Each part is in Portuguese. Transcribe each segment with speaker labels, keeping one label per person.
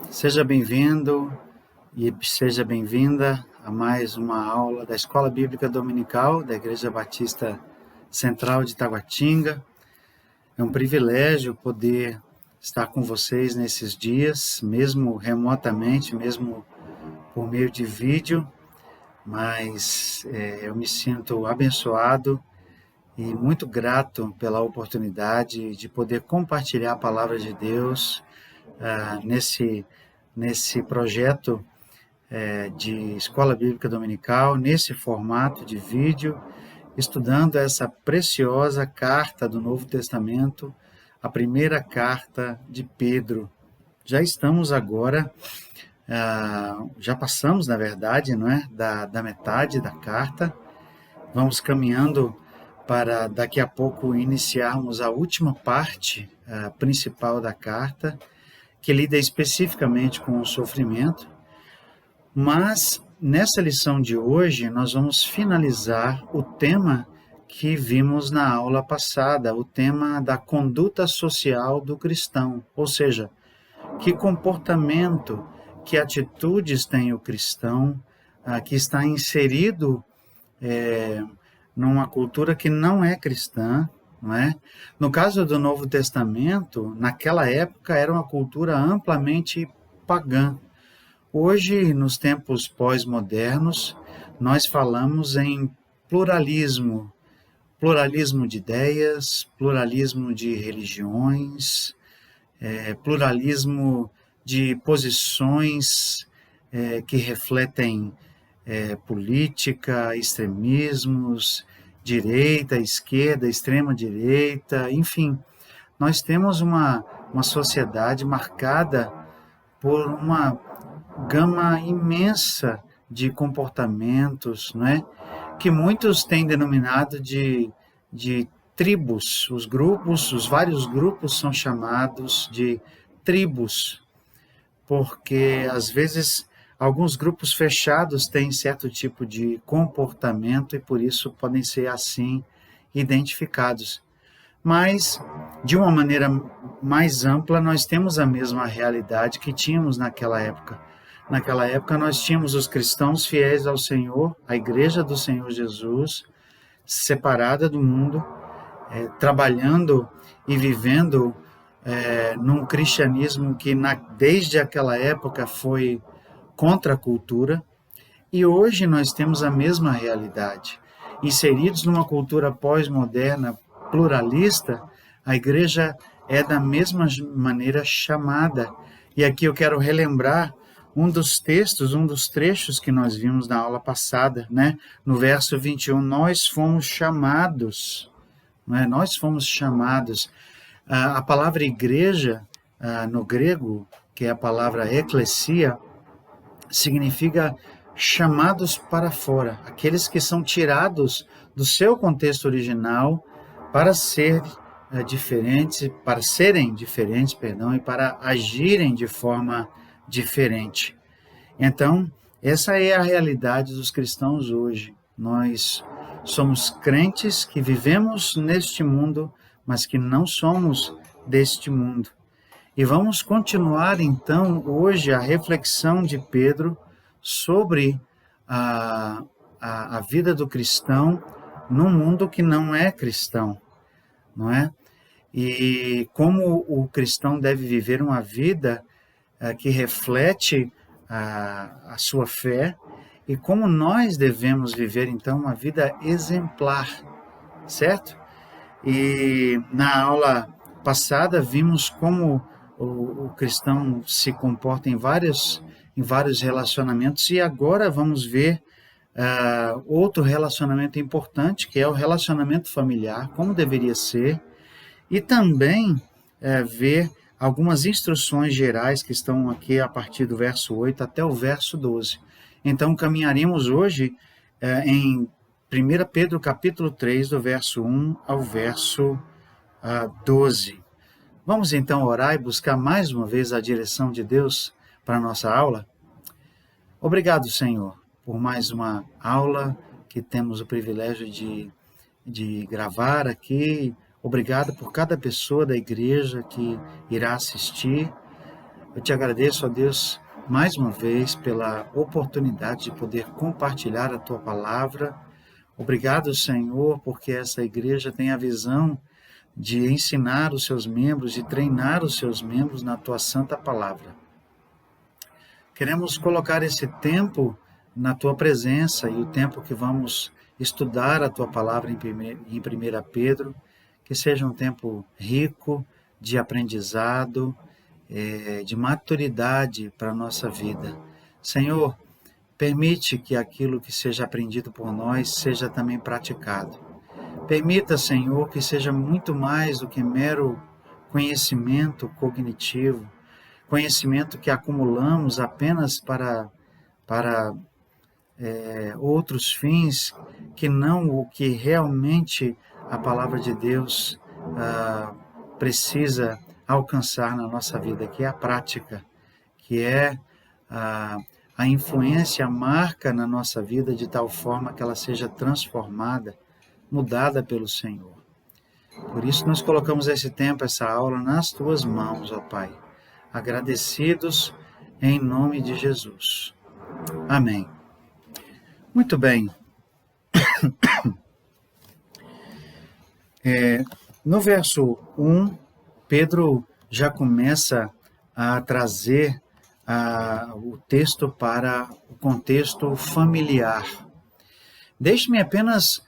Speaker 1: Seja bem-vindo e seja bem-vinda a mais uma aula da Escola Bíblica Dominical da Igreja Batista Central de Taguatinga. É um privilégio poder estar com vocês nesses dias, mesmo remotamente, mesmo por meio de vídeo, mas eu me sinto abençoado e muito grato pela oportunidade de poder compartilhar a palavra de Deus nesse projeto de Escola Bíblica Dominical, nesse formato de vídeo, estudando essa preciosa carta do Novo Testamento, a primeira carta de Pedro. Já estamos agora, já passamos, na verdade, não é, da metade da carta, vamos caminhando para daqui a pouco iniciarmos a última parte principal da carta, que lida especificamente com o sofrimento, mas nessa lição de hoje nós vamos finalizar o tema que vimos na aula passada, o tema da conduta social do cristão, ou seja, que comportamento, que atitudes tem o cristão que está inserido numa cultura que não é cristã, não é? No caso do Novo Testamento, naquela época era uma cultura amplamente pagã. Hoje, nos tempos pós-modernos, nós falamos em pluralismo, pluralismo de ideias, pluralismo de religiões, pluralismo de posições que refletem política, extremismos, direita, esquerda, extrema-direita, enfim. Nós temos uma sociedade marcada por uma gama imensa de comportamentos, não é? Que muitos têm denominado de tribos. Os vários grupos são chamados de tribos, porque às vezes alguns grupos fechados têm certo tipo de comportamento e por isso podem ser assim identificados. Mas, de uma maneira mais ampla, nós temos a mesma realidade que tínhamos naquela época. Naquela época, nós tínhamos os cristãos fiéis ao Senhor, a igreja do Senhor Jesus, separada do mundo, trabalhando e vivendo num cristianismo que, desde aquela época, foi contra a cultura. E hoje nós temos a mesma realidade. Inseridos numa cultura pós-moderna, pluralista, a igreja é da mesma maneira chamada. E aqui eu quero relembrar um dos textos, um dos trechos que nós vimos na aula passada, né? No verso 21, nós fomos chamados, né? Nós fomos chamados. A palavra igreja, no grego, que é a palavra eclesia, significa chamados para fora, aqueles que são tirados do seu contexto original para serem diferentes, e para agirem de forma diferente. Então, essa é a realidade dos cristãos hoje. Nós somos crentes que vivemos neste mundo, mas que não somos deste mundo. E vamos continuar, então, hoje a reflexão de Pedro sobre a vida do cristão num mundo que não é cristão, não é? E como o cristão deve viver uma vida que reflete a sua fé e como nós devemos viver, então, uma vida exemplar, certo? E na aula passada vimos como o cristão se comporta em vários relacionamentos e agora vamos ver outro relacionamento importante, que é o relacionamento familiar, como deveria ser, e também ver algumas instruções gerais que estão aqui a partir do verso 8 até o verso 12. Então, caminharemos hoje em 1 Pedro capítulo 3, do verso 1 ao verso 12. Vamos então orar e buscar mais uma vez a direção de Deus para a nossa aula? Obrigado, Senhor, por mais uma aula que temos o privilégio de gravar aqui. Obrigado por cada pessoa da igreja que irá assistir. Eu te agradeço, ó Deus, mais uma vez pela oportunidade de poder compartilhar a tua palavra. Obrigado, Senhor, porque essa igreja tem a visão de ensinar os seus membros, de treinar os seus membros na tua santa palavra. Queremos colocar esse tempo na tua presença e o tempo que vamos estudar a tua palavra em 1 Pedro, que seja um tempo rico de aprendizado, de maturidade para a nossa vida. Senhor, permite que aquilo que seja aprendido por nós seja também praticado. Permita, Senhor, que seja muito mais do que mero conhecimento cognitivo, conhecimento que acumulamos apenas para outros fins, que não o que realmente a palavra de Deus precisa alcançar na nossa vida, que é a prática, que é a influência, a marca na nossa vida de tal forma que ela seja transformada, mudada pelo Senhor. Por isso nós colocamos esse tempo, essa aula nas tuas mãos, ó Pai, agradecidos em nome de Jesus. Amém. Muito bem. No verso 1, Pedro já começa a trazer o texto para o contexto familiar. Deixe-me apenas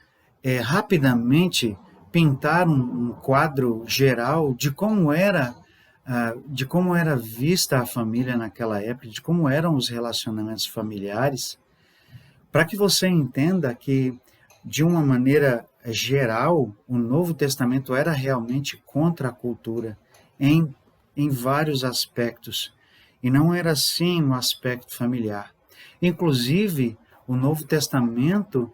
Speaker 1: rapidamente pintar um quadro geral de como era vista a família naquela época, de como eram os relacionamentos familiares, para que você entenda que, de uma maneira geral, o Novo Testamento era realmente contra a cultura em vários aspectos, e não era assim no aspecto familiar. Inclusive, o Novo Testamento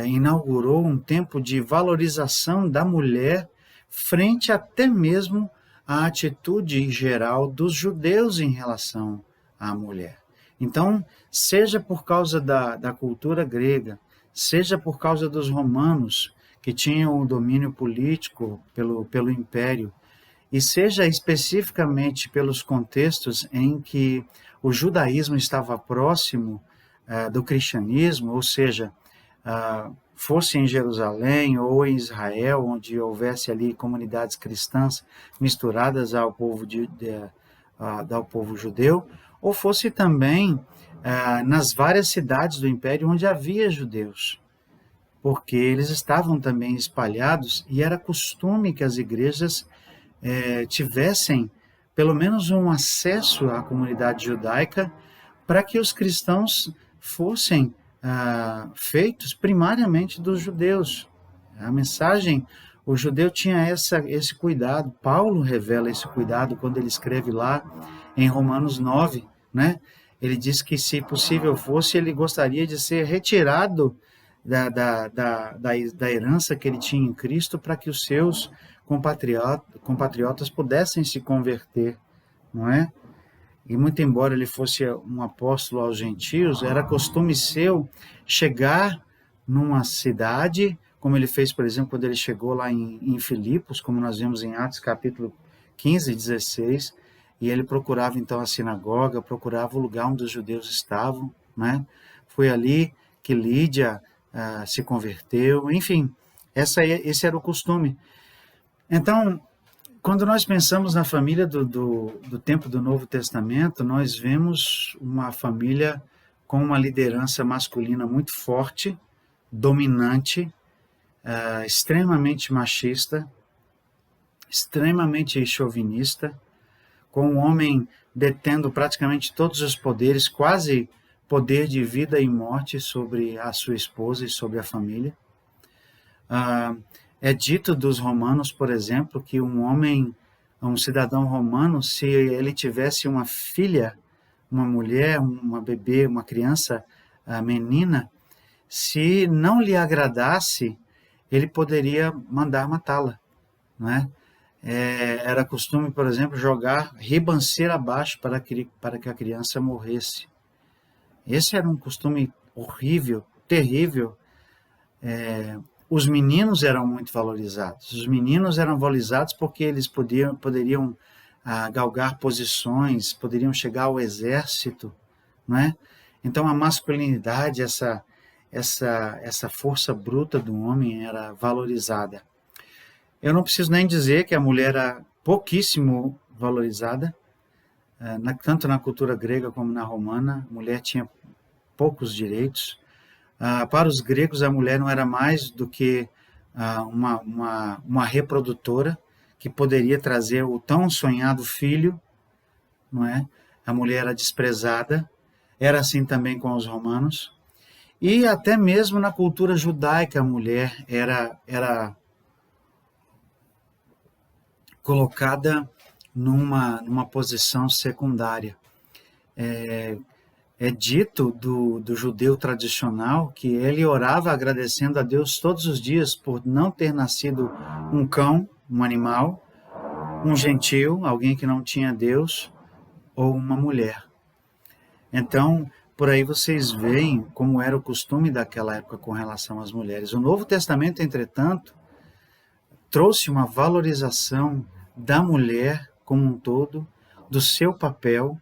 Speaker 1: inaugurou um tempo de valorização da mulher frente até mesmo à atitude geral dos judeus em relação à mulher. Então, seja por causa da cultura grega, seja por causa dos romanos, que tinham o domínio político pelo império, e seja especificamente pelos contextos em que o judaísmo estava próximo do cristianismo, ou seja, fosse em Jerusalém ou em Israel, onde houvesse ali comunidades cristãs misturadas ao povo, ao povo judeu, ou fosse também nas várias cidades do império onde havia judeus, porque eles estavam também espalhados e era costume que as igrejas tivessem pelo menos um acesso à comunidade judaica para que os cristãos fossem feitos primariamente dos judeus. A mensagem, o judeu tinha esse cuidado. Paulo revela esse cuidado quando ele escreve lá em Romanos 9, né? Ele diz que, se possível fosse, ele gostaria de ser retirado da herança que ele tinha em Cristo para que os seus compatriotas pudessem se converter, não é? E muito embora ele fosse um apóstolo aos gentios, era costume seu chegar numa cidade, como ele fez, por exemplo, quando ele chegou lá em Filipos, como nós vemos em Atos capítulo 15 e 16, e ele procurava então a sinagoga, procurava o lugar onde os judeus estavam, né? Foi ali que Lídia se converteu, enfim, esse era o costume. Então, quando nós pensamos na família do tempo do Novo Testamento, nós vemos uma família com uma liderança masculina muito forte, dominante, extremamente machista, extremamente chauvinista, com o homem detendo praticamente todos os poderes, quase poder de vida e morte sobre a sua esposa e sobre a família. É dito dos romanos, por exemplo, que um cidadão romano, se ele tivesse uma filha, uma mulher, uma bebê, uma criança, menina, se não lhe agradasse, ele poderia mandar matá-la, não é? Era costume, por exemplo, jogar ribanceira abaixo para que a criança morresse. Esse era um costume horrível, terrível. Os meninos eram muito valorizados. Os meninos eram valorizados porque eles poderiam a galgar posições, poderiam chegar ao exército, não é? Então a masculinidade, essa força bruta do homem era valorizada. Eu não preciso nem dizer que a mulher era pouquíssimo valorizada, tanto na cultura grega como na romana, a mulher tinha poucos direitos. Para os gregos, a mulher não era mais do que uma reprodutora que poderia trazer o tão sonhado filho, não é? A mulher era desprezada, era assim também com os romanos, e até mesmo na cultura judaica a mulher era colocada numa posição secundária. É dito do judeu tradicional que ele orava agradecendo a Deus todos os dias por não ter nascido um cão, um animal, um gentil, alguém que não tinha Deus, ou uma mulher. Então, por aí vocês veem como era o costume daquela época com relação às mulheres. O Novo Testamento, entretanto, trouxe uma valorização da mulher como um todo, do seu papel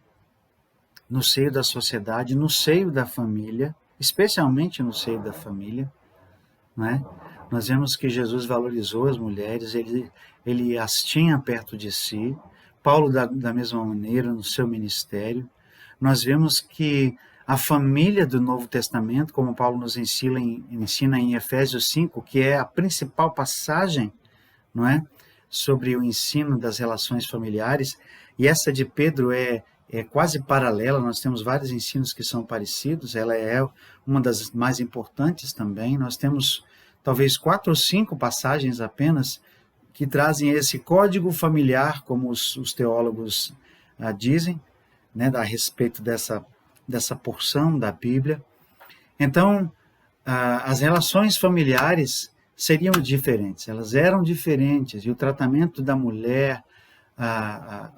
Speaker 1: no seio da sociedade, no seio da família, especialmente no seio da família, né? Nós vemos que Jesus valorizou as mulheres, ele as tinha perto de si, Paulo da mesma maneira no seu ministério. Nós vemos que a família do Novo Testamento, como Paulo nos ensina em Efésios 5, que é a principal passagem, não é, sobre o ensino das relações familiares, e essa de Pedro é quase paralela, nós temos vários ensinos que são parecidos, ela é uma das mais importantes também. Nós temos talvez 4 ou 5 passagens apenas que trazem esse código familiar, como os teólogos dizem, né, a respeito dessa porção da Bíblia. Então, as relações familiares seriam diferentes, elas eram diferentes, e o tratamento da mulher,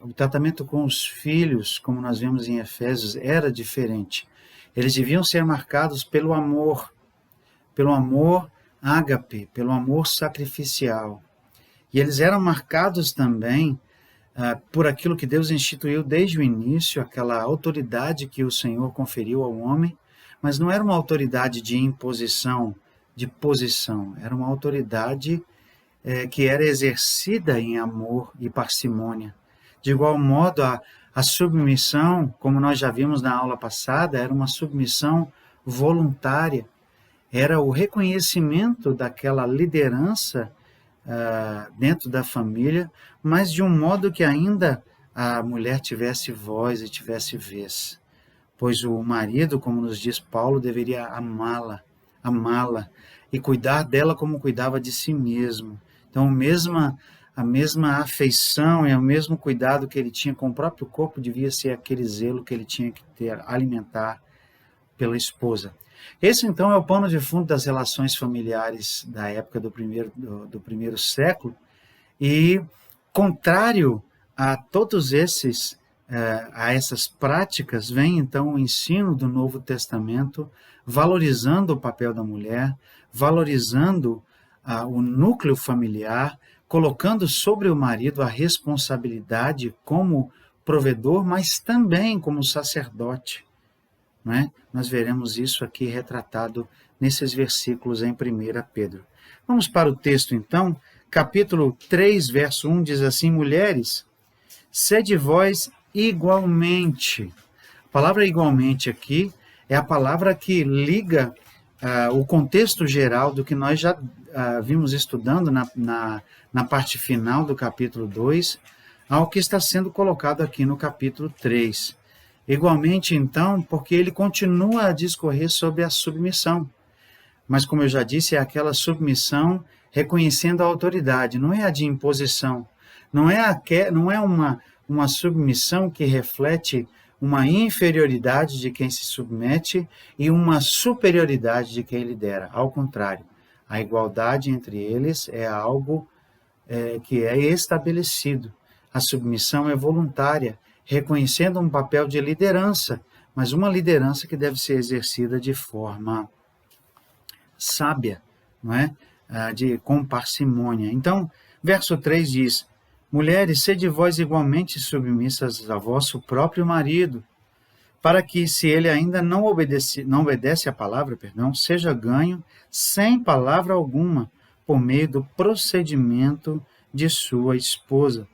Speaker 1: o tratamento com os filhos, como nós vemos em Efésios, era diferente. Eles deviam ser marcados pelo amor ágape, pelo amor sacrificial. E eles eram marcados também por aquilo que Deus instituiu desde o início, aquela autoridade que o Senhor conferiu ao homem, mas não era uma autoridade de imposição, de posição, era uma autoridade que era exercida em amor e parcimônia. De igual modo, a submissão, como nós já vimos na aula passada, era uma submissão voluntária, era o reconhecimento daquela liderança dentro da família, mas de um modo que ainda a mulher tivesse voz e tivesse vez. Pois o marido, como nos diz Paulo, deveria amá-la e cuidar dela como cuidava de si mesmo. Então, a mesma afeição e o mesmo cuidado que ele tinha com o próprio corpo devia ser aquele zelo que ele tinha que ter, alimentar pela esposa. Esse, então, é o pano de fundo das relações familiares da época do primeiro século, e contrário a todos a essas práticas, vem, então, o ensino do Novo Testamento, valorizando o papel da mulher, valorizando o núcleo familiar, colocando sobre o marido a responsabilidade como provedor, mas também como sacerdote. Não é? Nós veremos isso aqui retratado nesses versículos em 1 Pedro. Vamos para o texto, então. Capítulo 3, verso 1 diz assim: mulheres, sede vós igualmente. A palavra igualmente aqui é a palavra que liga o contexto geral do que nós já vimos estudando na parte final do capítulo 2, ao que está sendo colocado aqui no capítulo 3. Igualmente, então, porque ele continua a discorrer sobre a submissão. Mas, como eu já disse, é aquela submissão reconhecendo a autoridade, não é a de imposição. Não é uma submissão que reflete uma inferioridade de quem se submete e uma superioridade de quem lidera. Ao contrário, a igualdade entre eles é algo que é estabelecido. A submissão é voluntária, reconhecendo um papel de liderança, mas uma liderança que deve ser exercida de forma sábia, não é? Com parcimônia. Então, verso 3 diz: Mulheres, sede vós igualmente submissas a vosso próprio marido, para que, se ele ainda não obedece à palavra, seja ganho sem palavra alguma, por meio do procedimento de sua esposa,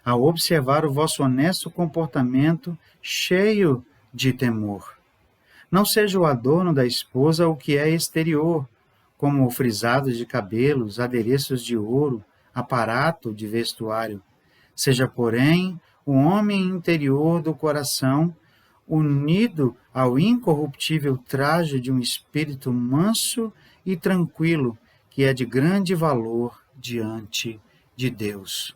Speaker 1: ao observar o vosso honesto comportamento cheio de temor. Não seja o adorno da esposa o que é exterior, como o frisado de cabelos, adereços de ouro, aparato de vestuário. Seja, porém, o homem interior do coração, unido ao incorruptível traje de um espírito manso e tranquilo, que é de grande valor diante de Deus.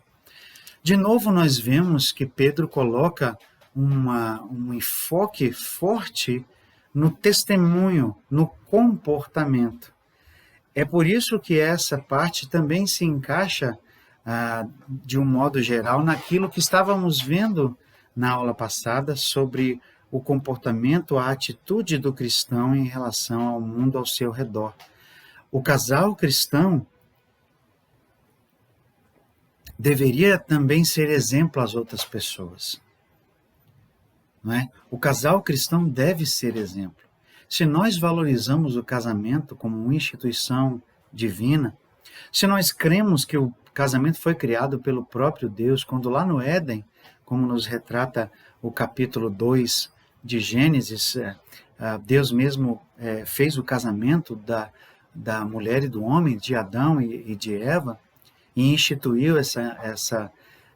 Speaker 1: De novo, nós vemos que Pedro coloca um enfoque forte no testemunho, no comportamento. É por isso que essa parte também se encaixa, de um modo geral, naquilo que estávamos vendo na aula passada sobre o comportamento, a atitude do cristão em relação ao mundo ao seu redor. O casal cristão deveria também ser exemplo às outras pessoas. Não é? O casal cristão deve ser exemplo. Se nós valorizamos o casamento como uma instituição divina, se nós cremos que o casamento foi criado pelo próprio Deus, quando lá no Éden, como nos retrata o capítulo 2 de Gênesis, Deus mesmo fez o casamento da mulher e do homem, de Adão e de Eva, e instituiu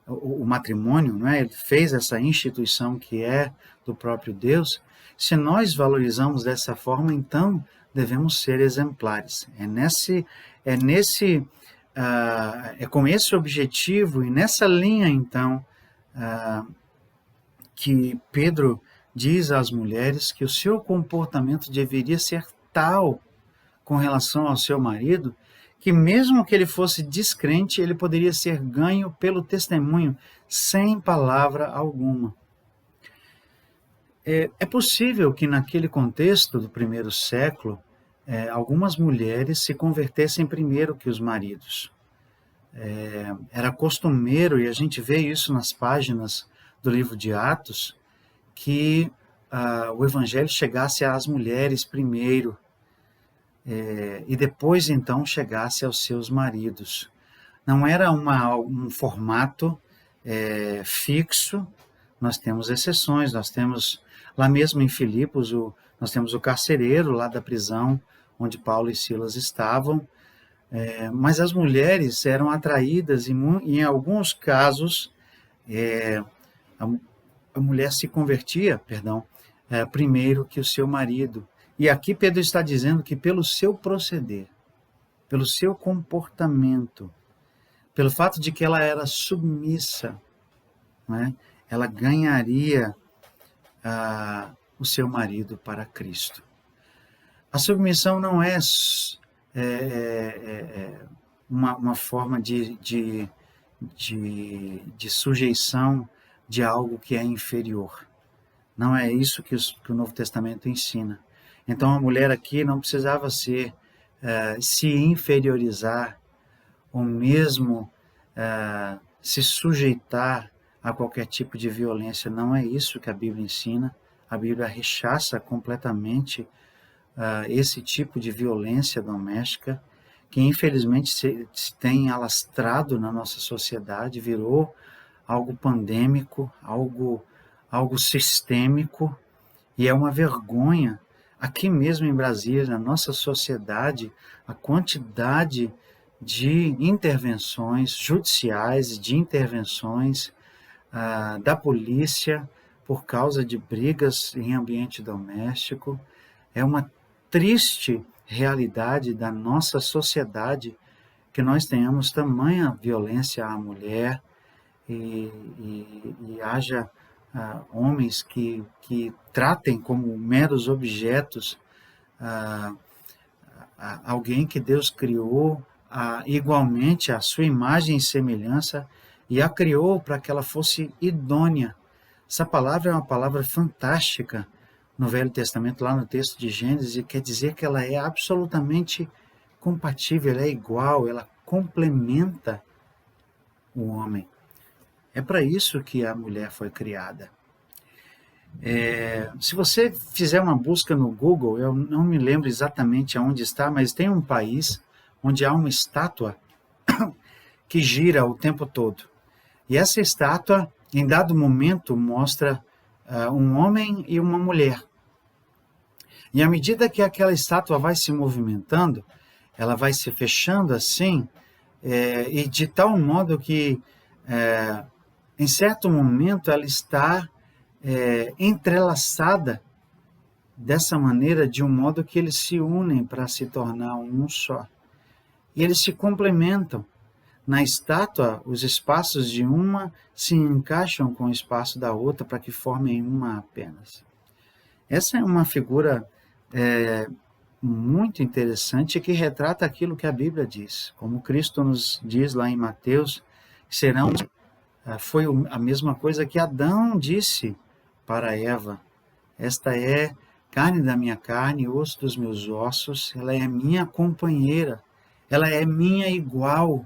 Speaker 1: o matrimônio, não é? Ele fez essa instituição que é do próprio Deus. Se nós valorizamos dessa forma, então devemos ser exemplares. É com esse objetivo e nessa linha, então, que Pedro diz às mulheres que o seu comportamento deveria ser tal com relação ao seu marido, que mesmo que ele fosse descrente, ele poderia ser ganho pelo testemunho, sem palavra alguma. É possível que naquele contexto do primeiro século, algumas mulheres se convertessem primeiro que os maridos. Era costumeiro, e a gente vê isso nas páginas do livro de Atos, que o evangelho chegasse às mulheres primeiro, e depois então chegasse aos seus maridos. Não era um formato fixo. Nós temos exceções, nós temos lá mesmo em Filipos, nós temos o carcereiro lá da prisão onde Paulo e Silas estavam, mas as mulheres eram atraídas e em alguns casos a mulher se convertia, primeiro que o seu marido. E aqui Pedro está dizendo que pelo seu proceder, pelo seu comportamento, pelo fato de que ela era submissa, né, ela ganharia o seu marido para Cristo. A submissão não é uma forma de sujeição de algo que é inferior. Não é isso que o Novo Testamento ensina. Então a mulher aqui não precisava se inferiorizar ou mesmo se sujeitar a qualquer tipo de violência. Não é isso que a Bíblia ensina. A Bíblia rechaça completamente esse tipo de violência doméstica, que infelizmente se tem alastrado na nossa sociedade, virou algo pandêmico, algo sistêmico, e é uma vergonha. Aqui mesmo em Brasília, na nossa sociedade, a quantidade de intervenções judiciais, de intervenções da polícia por causa de brigas em ambiente doméstico, é uma triste realidade da nossa sociedade que nós tenhamos tamanha violência à mulher e haja homens que tratem como meros objetos alguém que Deus criou igualmente à sua imagem e semelhança e a criou para que ela fosse idônea. Essa palavra é uma palavra fantástica no Velho Testamento, lá no texto de Gênesis, e quer dizer que ela é absolutamente compatível, ela é igual, ela complementa o homem. É para isso que a mulher foi criada. Se você fizer uma busca no Google, eu não me lembro exatamente aonde está, mas tem um país onde há uma estátua que gira o tempo todo. E essa estátua, em dado momento, mostra um homem e uma mulher. E à medida que aquela estátua vai se movimentando, ela vai se fechando assim, e de tal modo que, em certo momento, ela está entrelaçada dessa maneira, de um modo que eles se unem para se tornar um só. E eles se complementam. Na estátua, os espaços de uma se encaixam com o espaço da outra para que formem uma apenas. Essa é uma figura muito interessante que retrata aquilo que a Bíblia diz. Como Cristo nos diz lá em Mateus, foi a mesma coisa que Adão disse para Eva: esta é carne da minha carne, osso dos meus ossos, ela é minha companheira, ela é minha igual.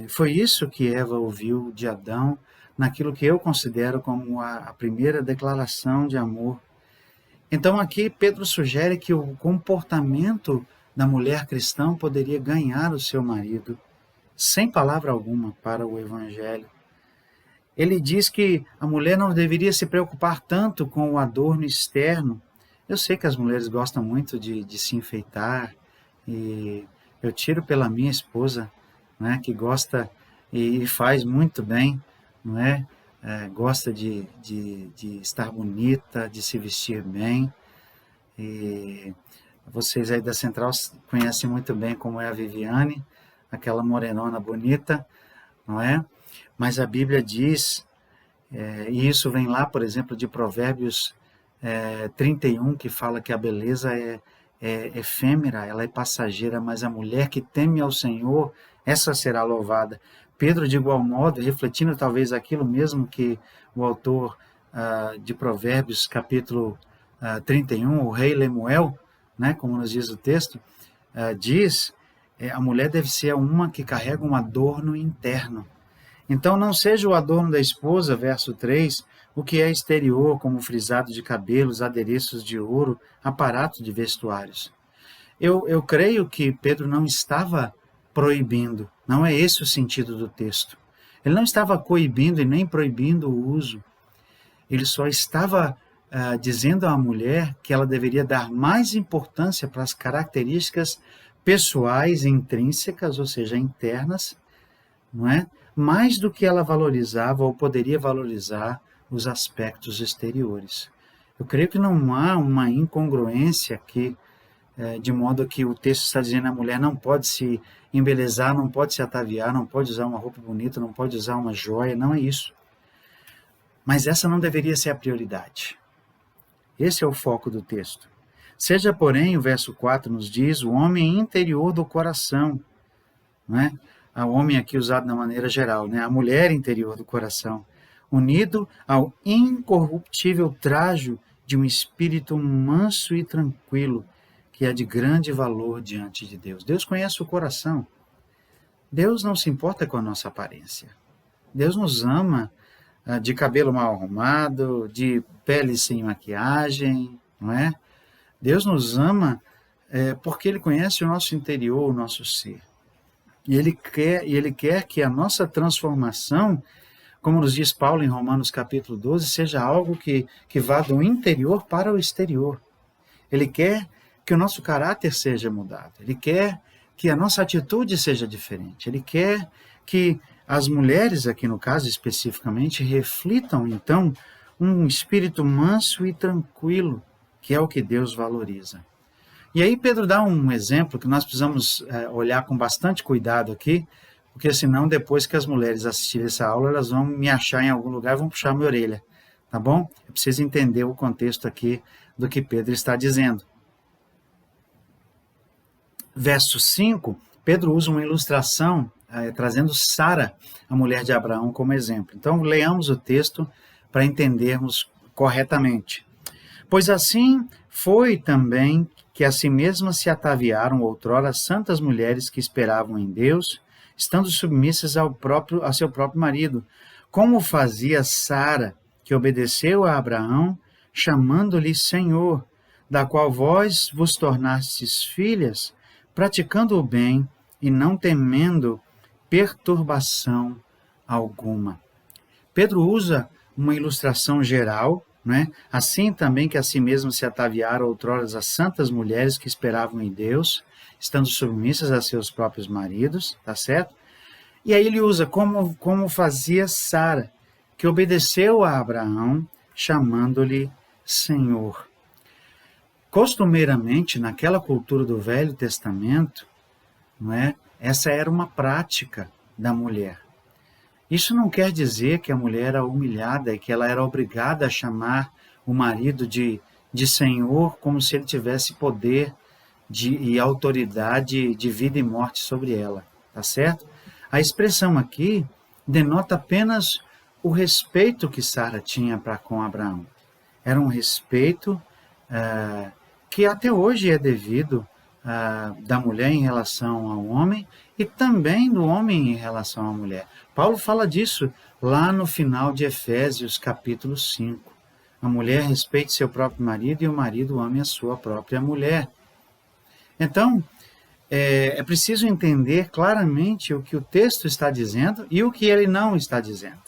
Speaker 1: Foi isso que Eva ouviu de Adão, naquilo que eu considero como a primeira declaração de amor. Então aqui Pedro sugere que o comportamento da mulher cristã poderia ganhar o seu marido, sem palavra alguma, para o evangelho. Ele diz que a mulher não deveria se preocupar tanto com o adorno externo. Eu sei que as mulheres gostam muito de se enfeitar, e eu tiro pela minha esposa, né, que gosta e faz muito bem, não é? Gosta de estar bonita, de se vestir bem. E vocês aí da Central conhecem muito bem como é a Viviane, aquela morenona bonita, não é? Mas a Bíblia diz, e isso vem lá, por exemplo, de Provérbios 31, que fala que a beleza é efêmera, ela é passageira, mas a mulher que teme ao Senhor, essa será louvada. Pedro, de igual modo, refletindo talvez aquilo mesmo que o autor de Provérbios, capítulo 31, o rei Lemuel, né, como nos diz o texto, diz, a mulher deve ser uma que carrega um adorno interno. Então não seja o adorno da esposa, verso 3, o que é exterior, como frisado de cabelos, adereços de ouro, aparato de vestuários. Eu creio que Pedro não estava proibindo, não é esse o sentido do texto. Ele não estava coibindo e nem proibindo o uso. Ele só estava dizendo à mulher que ela deveria dar mais importância para as características pessoais, intrínsecas, ou seja, internas, não é? Mais do que ela valorizava ou poderia valorizar os aspectos exteriores. Eu creio que não há uma incongruência aqui, de modo que o texto está dizendo que a mulher não pode se embelezar, não pode se ataviar, não pode usar uma roupa bonita, não pode usar uma joia, não é isso. Mas essa não deveria ser a prioridade. Esse é o foco do texto. Seja, porém, o verso 4 nos diz, o homem interior do coração, não é? O homem aqui usado na maneira geral, né? A mulher interior do coração, unido ao incorruptível trajo de um espírito manso e tranquilo, que é de grande valor diante de Deus. Deus conhece o coração. Deus não se importa com a nossa aparência. Deus nos ama de cabelo mal arrumado, de pele sem maquiagem, não é? Deus nos ama porque Ele conhece o nosso interior, o nosso ser. E Ele quer que a nossa transformação, como nos diz Paulo em Romanos capítulo 12, seja algo que vá do interior para o exterior. Ele quer que o nosso caráter seja mudado. Ele quer que a nossa atitude seja diferente. Ele quer que as mulheres, aqui no caso especificamente, reflitam, então, um espírito manso e tranquilo, que é o que Deus valoriza. E aí Pedro dá um exemplo que nós precisamos olhar com bastante cuidado aqui, porque senão depois que as mulheres assistirem essa aula, elas vão me achar em algum lugar e vão puxar minha orelha, tá bom? Eu preciso entender o contexto aqui do que Pedro está dizendo. Verso 5, Pedro usa uma ilustração trazendo Sara, a mulher de Abraão, como exemplo. Então, leamos o texto para entendermos corretamente. Pois assim foi também que a si mesmas se ataviaram outrora santas mulheres que esperavam em Deus, estando submissas a seu próprio marido, como fazia Sara, que obedeceu a Abraão, chamando-lhe Senhor, da qual vós vos tornastes filhas, praticando o bem e não temendo perturbação alguma. Pedro usa uma ilustração geral, né? Assim também que a si mesmo se ataviaram outrora as santas mulheres que esperavam em Deus, estando submissas a seus próprios maridos, tá certo? E aí ele usa como fazia Sara, que obedeceu a Abraão, chamando-lhe Senhor. Costumeiramente, naquela cultura do Velho Testamento, não é? Essa era uma prática da mulher. Isso não quer dizer que a mulher era humilhada e que ela era obrigada a chamar o marido de Senhor, como se ele tivesse poder e autoridade de vida e morte sobre ela, tá certo? A expressão aqui denota apenas o respeito que Sara tinha para com Abraão. Era um respeito que até hoje é devido da mulher em relação ao homem e também do homem em relação à mulher. Paulo fala disso lá no final de Efésios, capítulo 5. A mulher respeite seu próprio marido e o marido ame a sua própria mulher. Então, é preciso entender claramente o que o texto está dizendo e o que ele não está dizendo.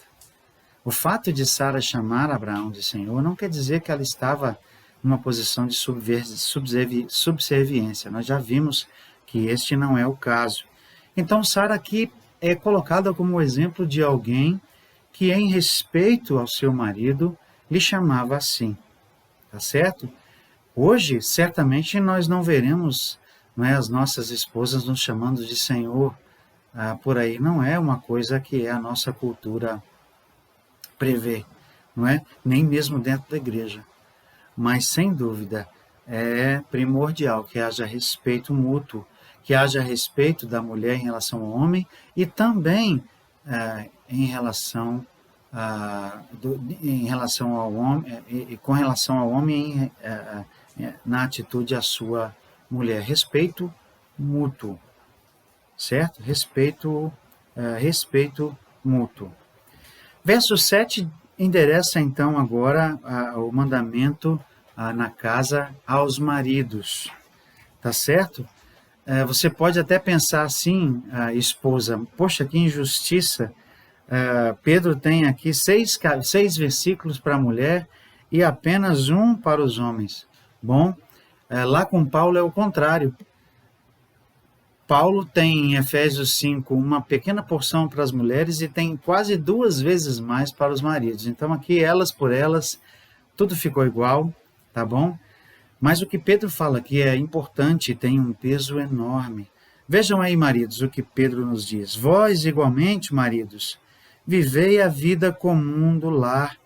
Speaker 1: O fato de Sara chamar Abraão de Senhor não quer dizer que ela estava numa posição de subserviência. Nós já vimos que este não é o caso. Então, Sara aqui é colocada como exemplo de alguém que, em respeito ao seu marido, lhe chamava assim. Tá certo? Hoje, certamente, nós não veremos, não é, as nossas esposas nos chamando de Senhor por aí. Não é uma coisa que a nossa cultura prevê, não é? Nem mesmo dentro da igreja. Mas, sem dúvida, é primordial que haja respeito mútuo, que haja respeito da mulher em relação ao homem e também em relação ao homem e com relação ao homem na atitude à sua mulher. Respeito mútuo, certo? Respeito mútuo. Verso 7 endereça então agora o mandamento na casa aos maridos, tá certo? Você pode até pensar assim, esposa, poxa, que injustiça, Pedro tem aqui seis versículos para a mulher e apenas um para os homens. Bom, lá com Paulo é o contrário. Paulo tem em Efésios 5 uma pequena porção para as mulheres e tem quase 2 vezes mais para os maridos. Então aqui, elas por elas, tudo ficou igual, tá bom? Mas o que Pedro fala aqui é importante e tem um peso enorme. Vejam aí, maridos, o que Pedro nos diz. Vós, igualmente, maridos, vivei a vida comum do lar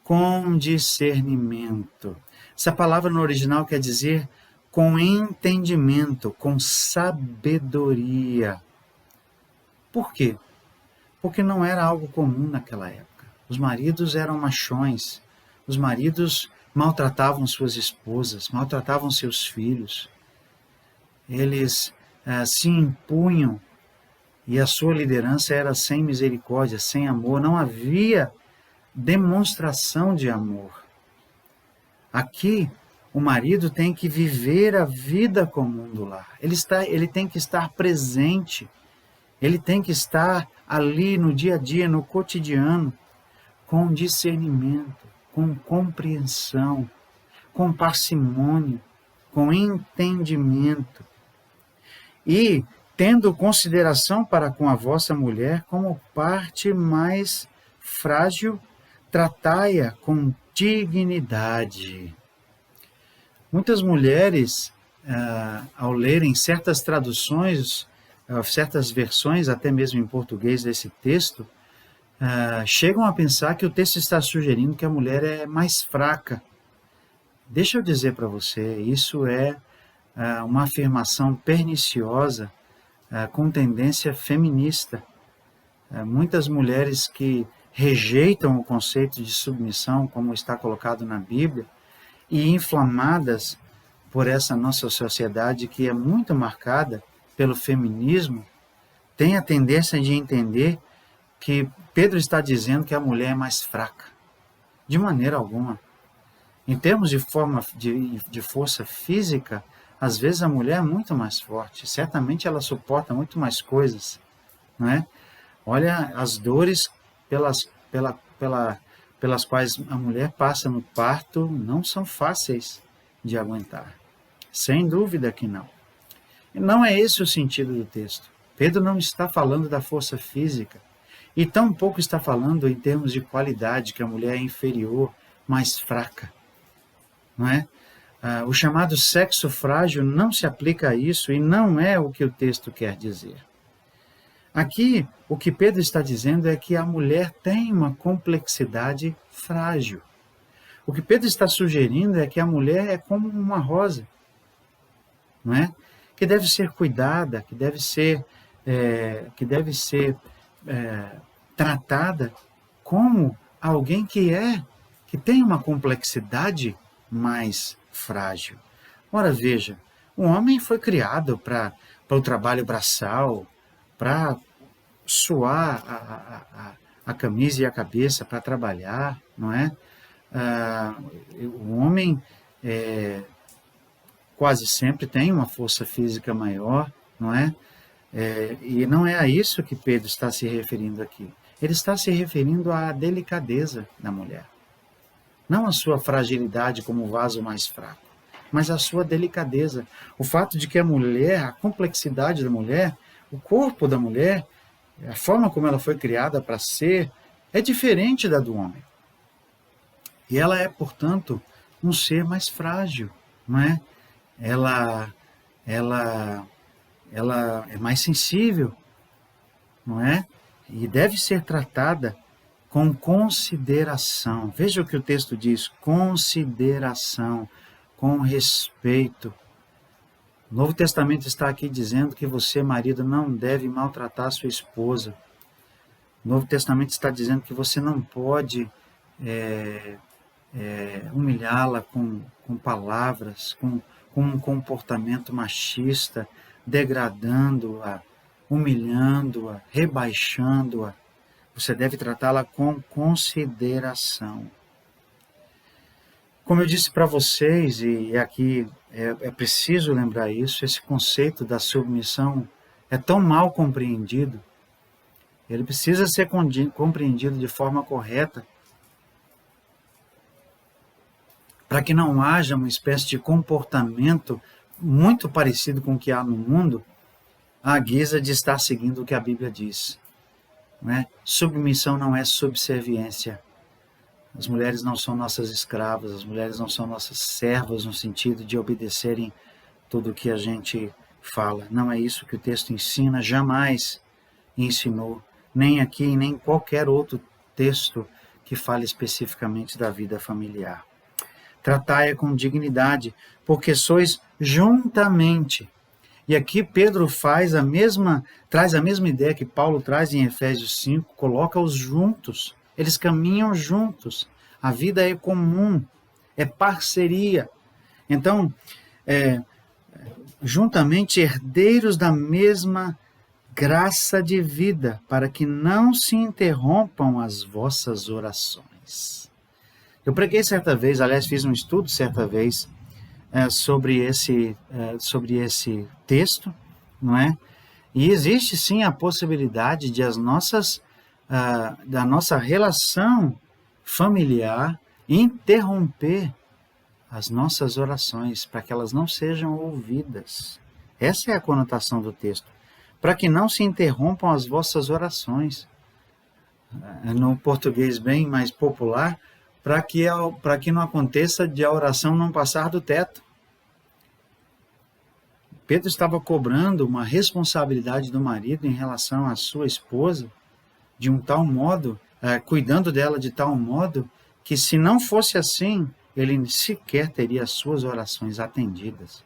Speaker 1: com discernimento. Essa palavra no original quer dizer com entendimento, com sabedoria. Por quê? Porque não era algo comum naquela época. Os maridos eram machões, os maridos maltratavam suas esposas, maltratavam seus filhos. Eles se impunham e a sua liderança era sem misericórdia, sem amor. Não havia demonstração de amor. Aqui, o marido tem que viver a vida comum do lar. Ele tem que estar presente. Ele tem que estar ali no dia a dia, no cotidiano, com discernimento, com compreensão, com parcimônia, com entendimento. E tendo consideração para com a vossa mulher como parte mais frágil, tratai-a com dignidade. Muitas mulheres, ao lerem certas traduções, certas versões, até mesmo em português desse texto, chegam a pensar que o texto está sugerindo que a mulher é mais fraca. Deixa eu dizer para você, isso é uma afirmação perniciosa com tendência feminista. Muitas mulheres que rejeitam o conceito de submissão, como está colocado na Bíblia, e inflamadas por essa nossa sociedade que é muito marcada pelo feminismo, tem a tendência de entender que Pedro está dizendo que a mulher é mais fraca. De maneira alguma. Em termos de força física, às vezes a mulher é muito mais forte. Certamente ela suporta muito mais coisas, não é? Olha as dores pelas quais a mulher passa no parto, não são fáceis de aguentar. Sem dúvida que não. E não é esse o sentido do texto. Pedro não está falando da força física e tampouco está falando em termos de qualidade, que a mulher é inferior, mais fraca. Não é? O chamado sexo frágil não se aplica a isso e não é o que o texto quer dizer. Aqui, o que Pedro está dizendo é que a mulher tem uma complexidade frágil. O que Pedro está sugerindo é que a mulher é como uma rosa, não é? Que deve ser cuidada, que deve ser tratada como alguém que tem uma complexidade mais frágil. Ora, veja, o homem foi criado para o trabalho braçal, para suar a camisa e a cabeça para trabalhar, não é? O homem quase sempre tem uma força física maior, não é? E não é a isso que Pedro está se referindo aqui. Ele está se referindo à delicadeza da mulher. Não a sua fragilidade como vaso mais fraco, mas a sua delicadeza. O fato de que a mulher, a complexidade da mulher, o corpo da mulher, a forma como ela foi criada para ser, é diferente da do homem. E ela é, portanto, um ser mais frágil, não é? Ela é mais sensível, não é? E deve ser tratada com consideração. Veja o que o texto diz: consideração, com respeito. O Novo Testamento está aqui dizendo que você, marido, não deve maltratar sua esposa. O Novo Testamento está dizendo que você não pode humilhá-la com palavras, com um comportamento machista, degradando-a, humilhando-a, rebaixando-a. Você deve tratá-la com consideração. Como eu disse para vocês, e aqui é preciso lembrar isso, esse conceito da submissão é tão mal compreendido. Ele precisa ser compreendido de forma correta, para que não haja uma espécie de comportamento muito parecido com o que há no mundo, à guisa de estar seguindo o que a Bíblia diz. Né? Submissão não é subserviência. As mulheres não são nossas escravas, as mulheres não são nossas servas no sentido de obedecerem tudo o que a gente fala. Não é isso que o texto ensina, jamais ensinou, nem aqui, nem em qualquer outro texto que fale especificamente da vida familiar. Tratai-a com dignidade, porque sois juntamente. E aqui Pedro traz a mesma ideia que Paulo traz em Efésios 5, coloca-os juntos, eles caminham juntos, a vida é comum, é parceria. Então, juntamente herdeiros da mesma graça de vida, para que não se interrompam as vossas orações. Eu preguei certa vez, aliás, fiz um estudo certa vez sobre esse texto, não é? E existe sim a possibilidade de da nossa relação familiar interromper as nossas orações, para que elas não sejam ouvidas. Essa é a conotação do texto. Para que não se interrompam as vossas orações. No português bem mais popular, para que não aconteça de a oração não passar do teto. Pedro estava cobrando uma responsabilidade do marido em relação à sua esposa, de um tal modo, cuidando dela de tal modo, que se não fosse assim, ele sequer teria as suas orações atendidas.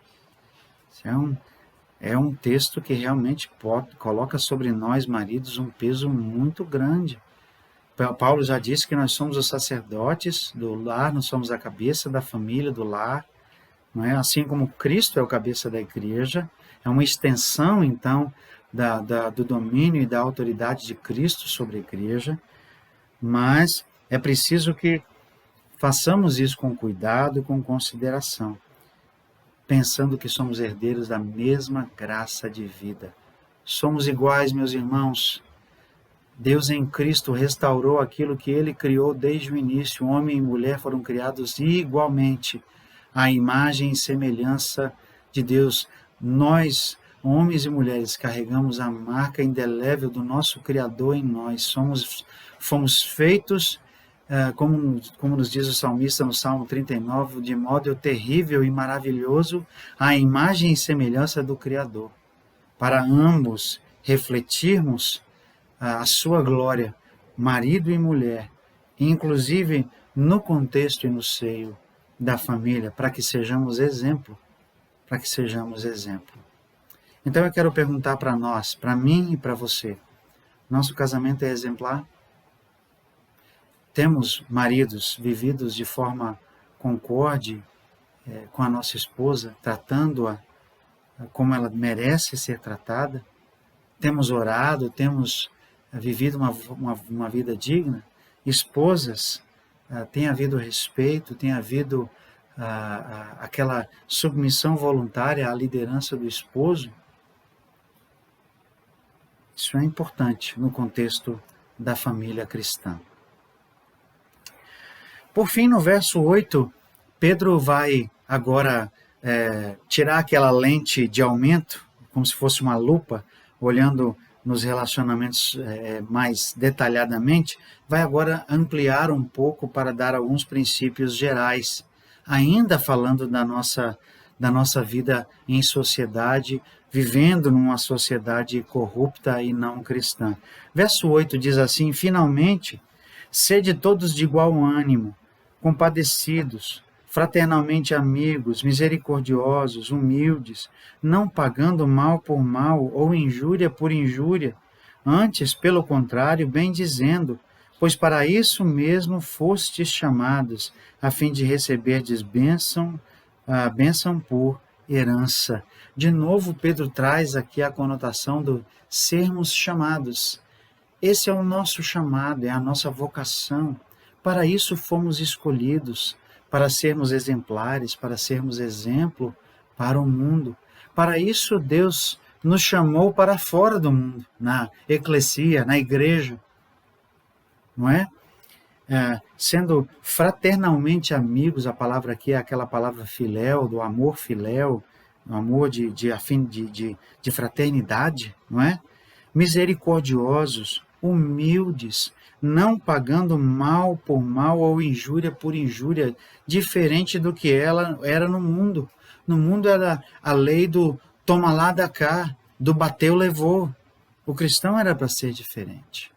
Speaker 1: É um texto que realmente coloca sobre nós, maridos, um peso muito grande. Paulo já disse que nós somos os sacerdotes do lar, nós somos a cabeça da família, do lar, não é? Assim como Cristo é o cabeça da igreja, é uma extensão, então, do domínio e da autoridade de Cristo sobre a igreja, mas é preciso que façamos isso com cuidado e com consideração, pensando que somos herdeiros da mesma graça de vida. Somos iguais, meus irmãos. Deus em Cristo restaurou aquilo que Ele criou desde o início. Homem e mulher foram criados igualmente, à imagem e semelhança de Deus. Nós, homens e mulheres, carregamos a marca indelével do nosso Criador em nós. Fomos feitos, como nos diz o salmista no Salmo 39, de modo terrível e maravilhoso, à imagem e semelhança do Criador. Para ambos refletirmos a sua glória, marido e mulher, inclusive no contexto e no seio da família, para que sejamos exemplo, Então eu quero perguntar para nós, para mim e para você, nosso casamento é exemplar? Temos maridos vividos de forma concorde com a nossa esposa, tratando-a como ela merece ser tratada? Temos orado, temos vivido uma vida digna? Esposas, tem havido respeito, tem havido aquela submissão voluntária à liderança do esposo? Isso é importante no contexto da família cristã. Por fim, no verso 8, Pedro vai agora tirar aquela lente de aumento, como se fosse uma lupa, olhando nos relacionamentos mais detalhadamente, vai agora ampliar um pouco para dar alguns princípios gerais, ainda falando da nossa vida em sociedade, vivendo numa sociedade corrupta e não cristã. Verso 8 diz assim: finalmente, sede todos de igual ânimo, compadecidos, fraternalmente amigos, misericordiosos, humildes, não pagando mal por mal ou injúria por injúria, antes, pelo contrário, bendizendo, pois para isso mesmo fostes chamados, a fim de receberdes bênção por herança. De novo, Pedro traz aqui a conotação do sermos chamados. Esse é o nosso chamado, é a nossa vocação. Para isso fomos escolhidos, para sermos exemplares, para sermos exemplo para o mundo. Para isso Deus nos chamou para fora do mundo, na eclesia, na igreja, não é? Sendo fraternalmente amigos, a palavra aqui é aquela palavra filéu, do amor filéu, o amor de fraternidade, não é? Misericordiosos, humildes, não pagando mal por mal ou injúria por injúria, diferente do que ela era no mundo. No mundo era a lei do toma lá da cá, do bateu levou. O cristão era para ser diferente.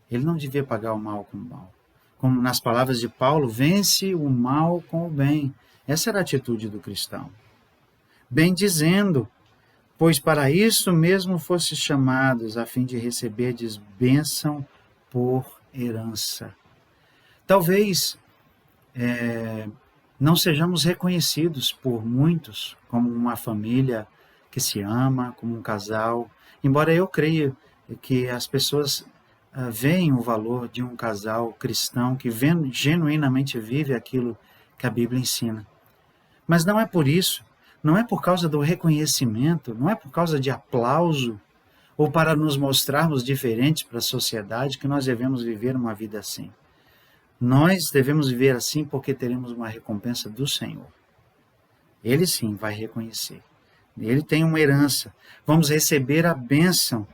Speaker 1: Ele não devia pagar o mal com o mal. Como nas palavras de Paulo, vence o mal com o bem. Essa era a atitude do cristão. Bem dizendo, pois para isso mesmo fostes chamados, a fim de receberdes bênção por herança. Talvez não sejamos reconhecidos por muitos como uma família que se ama, como um casal, embora eu creia que as pessoas veem o valor de um casal cristão que genuinamente vive aquilo que a Bíblia ensina. Mas não é por isso, não é por causa do reconhecimento, não é por causa de aplauso, ou para nos mostrarmos diferentes para a sociedade que nós devemos viver uma vida assim. Nós devemos viver assim porque teremos uma recompensa do Senhor. Ele sim vai reconhecer. Ele tem uma herança. Vamos receber a bênção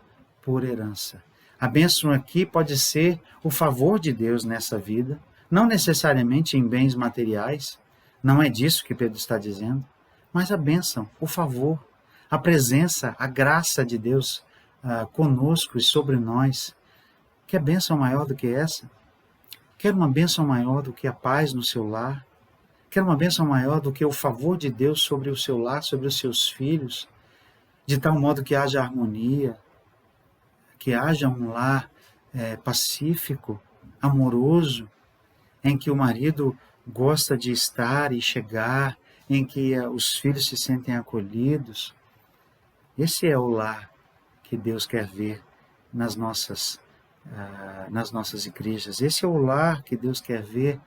Speaker 1: por herança. A bênção aqui pode ser o favor de Deus nessa vida, não necessariamente em bens materiais, não é disso que Pedro está dizendo, mas a bênção, o favor, a presença, a graça de Deus conosco e sobre nós. Quer bênção maior do que essa? Quer uma bênção maior do que a paz no seu lar? Quer uma bênção maior do que o favor de Deus sobre o seu lar, sobre os seus filhos? De tal modo que haja harmonia, que haja um lar pacífico, amoroso, em que o marido gosta de estar e chegar, em que os filhos se sentem acolhidos. Esse é o lar que Deus quer ver nas nossas igrejas. Esse é o lar que Deus quer ver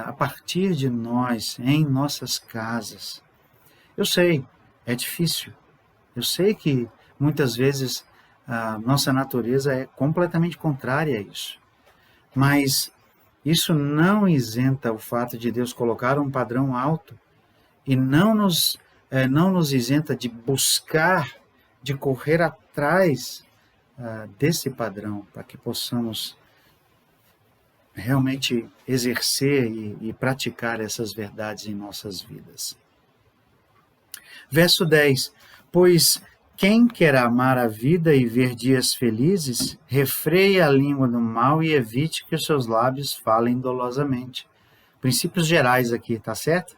Speaker 1: a partir de nós, em nossas casas. Eu sei, é difícil. Eu sei que muitas vezes a nossa natureza é completamente contrária a isso. Mas isso não isenta o fato de Deus colocar um padrão alto e não nos isenta de buscar, de correr atrás desse padrão, para que possamos realmente exercer e praticar essas verdades em nossas vidas. Verso 10. Pois quem quer amar a vida e ver dias felizes, refreie a língua do mal e evite que os seus lábios falem dolosamente. Princípios gerais aqui, tá certo?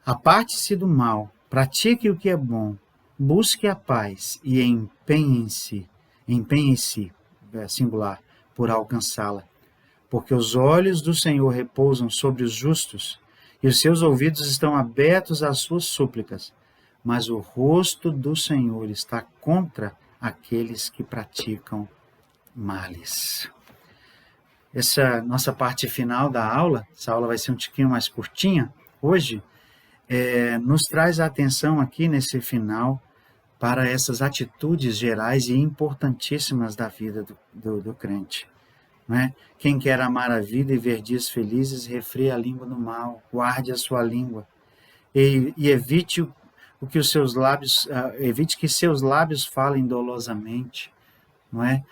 Speaker 1: Aparte-se do mal, pratique o que é bom, busque a paz e empenhe-se, singular, por alcançá-la. Porque os olhos do Senhor repousam sobre os justos e os seus ouvidos estão abertos às suas súplicas, mas o rosto do Senhor está contra aqueles que praticam males. Essa nossa parte final da aula, essa aula vai ser um tiquinho mais curtinha hoje, nos traz a atenção aqui nesse final para essas atitudes gerais e importantíssimas da vida do crente. Não é? Quem quer amar a vida e ver dias felizes, refreie a língua do mal, guarde a sua língua e evite evite que seus lábios falem dolosamente, não é?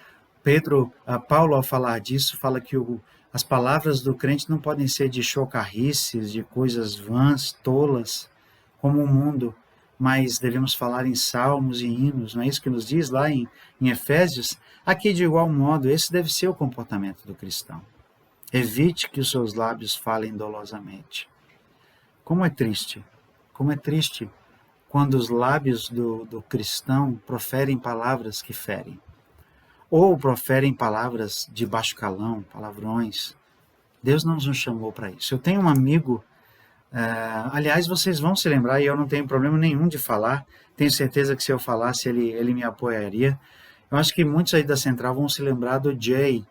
Speaker 1: Paulo, ao falar disso, fala que as palavras do crente não podem ser de chocarrices, de coisas vãs, tolas, como o mundo, mas devemos falar em salmos e hinos, não é isso que nos diz lá em Efésios? Aqui, de igual modo, esse deve ser o comportamento do cristão. Evite que os seus lábios falem dolosamente. Como é triste quando os lábios do cristão proferem palavras que ferem, ou proferem palavras de baixo calão, palavrões. Deus não nos chamou para isso. Eu tenho um amigo, aliás, vocês vão se lembrar, e eu não tenho problema nenhum de falar, tenho certeza que se eu falasse ele me apoiaria. Eu acho que muitos aí da Central vão se lembrar do Jay,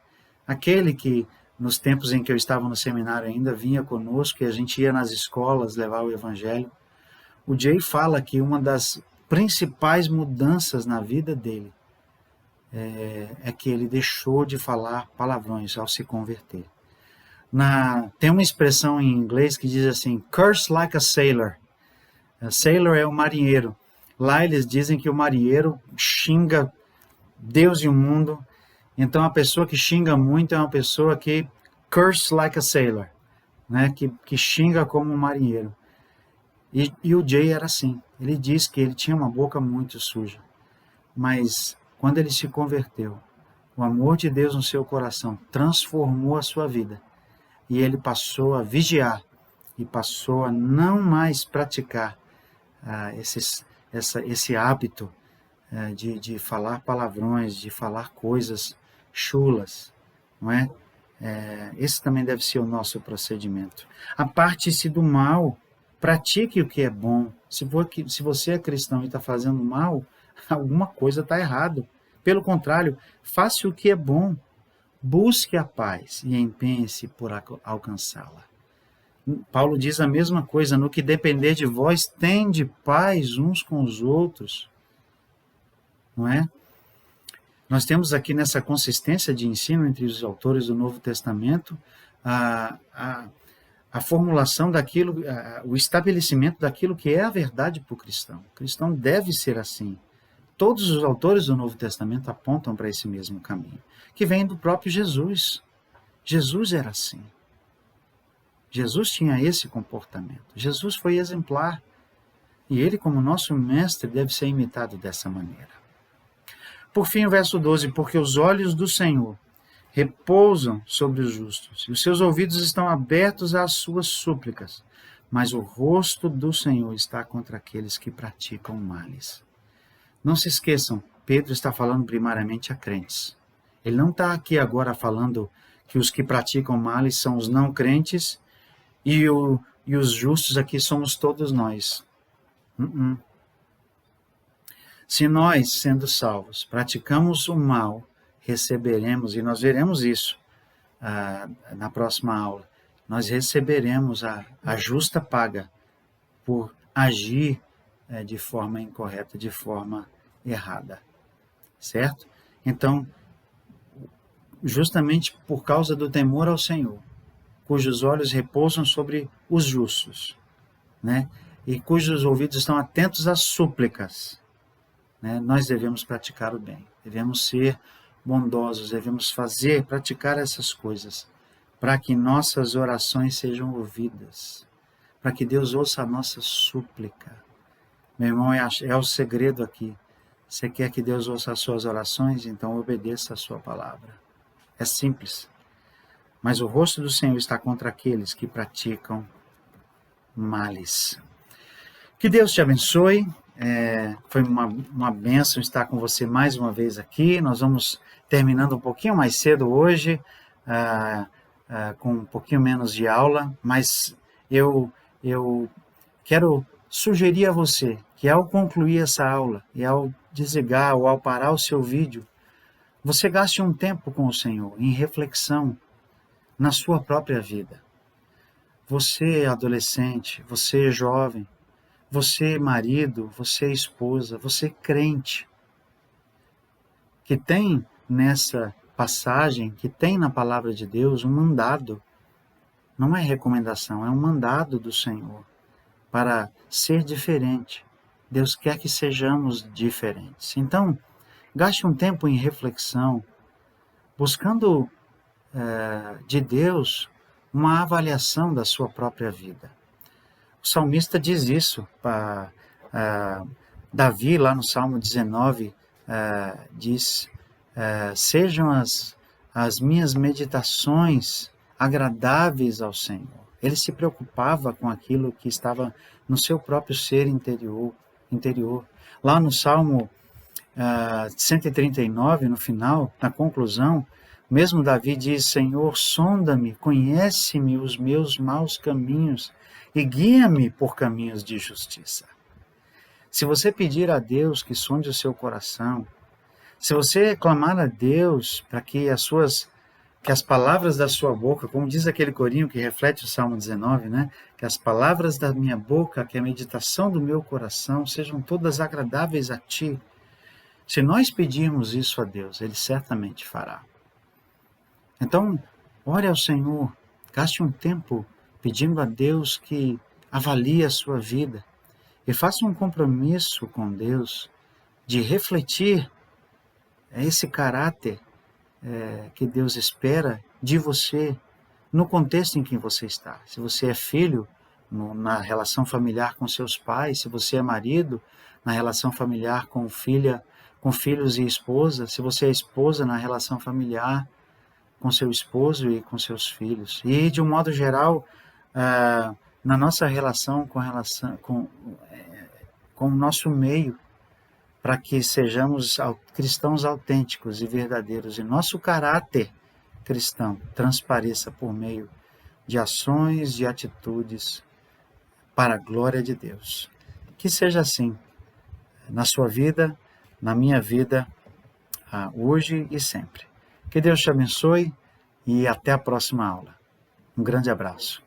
Speaker 1: aquele que nos tempos em que eu estava no seminário ainda vinha conosco e a gente ia nas escolas levar o evangelho. O Jay fala que uma das principais mudanças na vida dele é que ele deixou de falar palavrões ao se converter. Tem uma expressão em inglês que diz assim, curse like a sailor. A sailor é o marinheiro. Lá eles dizem que o marinheiro xinga Deus e o mundo. Então a pessoa que xinga muito é uma pessoa que curse like a sailor, né? que xinga como um marinheiro. E o Jay era assim. Ele diz que ele tinha uma boca muito suja. Mas quando ele se converteu, o amor de Deus no seu coração transformou a sua vida. E ele passou a vigiar e passou a não mais praticar esse hábito de falar palavrões, de falar coisas chulas, não é? Esse também deve ser o nosso procedimento. Aparte-se do mal, pratique o que é bom. Se você é cristão e está fazendo mal, alguma coisa está errado. Pelo contrário, faça o que é bom. Busque a paz e empenhe-se por alcançá-la. Paulo diz a mesma coisa, no que depender de vós, tende paz uns com os outros. Não é? Nós temos aqui nessa consistência de ensino entre os autores do Novo Testamento a formulação daquilo, o estabelecimento daquilo que é a verdade para o cristão. O cristão deve ser assim. Todos os autores do Novo Testamento apontam para esse mesmo caminho, que vem do próprio Jesus. Jesus era assim. Jesus tinha esse comportamento. Jesus foi exemplar. E ele, como nosso mestre, deve ser imitado dessa maneira. Por fim, o verso 12, porque os olhos do Senhor repousam sobre os justos, e os seus ouvidos estão abertos às suas súplicas, mas o rosto do Senhor está contra aqueles que praticam males. Não se esqueçam, Pedro está falando primariamente a crentes. Ele não está aqui agora falando que os que praticam males são os não crentes e os justos aqui somos todos nós. Se nós, sendo salvos, praticamos o mal, receberemos, e nós veremos isso na próxima aula, nós receberemos a justa paga por agir de forma incorreta, de forma errada, certo? Então, justamente por causa do temor ao Senhor, cujos olhos repousam sobre os justos, né? E cujos ouvidos estão atentos às súplicas, né? Nós devemos praticar o bem, devemos ser bondosos, devemos praticar essas coisas, para que nossas orações sejam ouvidas, para que Deus ouça a nossa súplica. Meu irmão, é o segredo aqui. Você quer que Deus ouça as suas orações? Então obedeça a sua palavra. É simples. Mas o rosto do Senhor está contra aqueles que praticam males. Que Deus te abençoe. Foi uma bênção estar com você mais uma vez aqui. Nós vamos terminando um pouquinho mais cedo hoje, com um pouquinho menos de aula, mas eu quero sugerir a você que ao concluir essa aula e ao desligar ou ao parar o seu vídeo, você gaste um tempo com o Senhor em reflexão na sua própria vida. Você adolescente, você jovem, você marido, você esposa, você crente, que tem nessa passagem, que tem na palavra de Deus um mandado, não é recomendação, é um mandado do Senhor para ser diferente. Deus quer que sejamos diferentes. Então, gaste um tempo em reflexão, buscando de Deus uma avaliação da sua própria vida. O salmista diz isso para Davi, lá no Salmo 19, diz: sejam as minhas meditações agradáveis ao Senhor. Ele se preocupava com aquilo que estava no seu próprio ser interior. Lá no Salmo 139, no final, na conclusão, mesmo Davi diz: Senhor, sonda-me, conhece-me os meus maus caminhos e guia-me por caminhos de justiça. Se você pedir a Deus que sonde o seu coração, se você clamar a Deus para que as palavras da sua boca, como diz aquele corinho que reflete o Salmo 19, né? Que as palavras da minha boca, que a meditação do meu coração sejam todas agradáveis a Ti. Se nós pedirmos isso a Deus, Ele certamente fará. Então, ore ao Senhor, gaste um tempo pedindo a Deus que avalie a sua vida e faça um compromisso com Deus de refletir esse caráter que Deus espera de você no contexto em que você está. Se você é filho, na relação familiar com seus pais; se você é marido, na relação familiar com filhos e esposa; se você é esposa, na relação familiar com seu esposo e com seus filhos. E, de um modo geral, na nossa relação com o nosso meio, para que sejamos cristãos autênticos e verdadeiros, e nosso caráter cristão transpareça por meio de ações, de atitudes, para a glória de Deus. Que seja assim na sua vida, na minha vida, hoje e sempre. Que Deus te abençoe e até a próxima aula. Um grande abraço.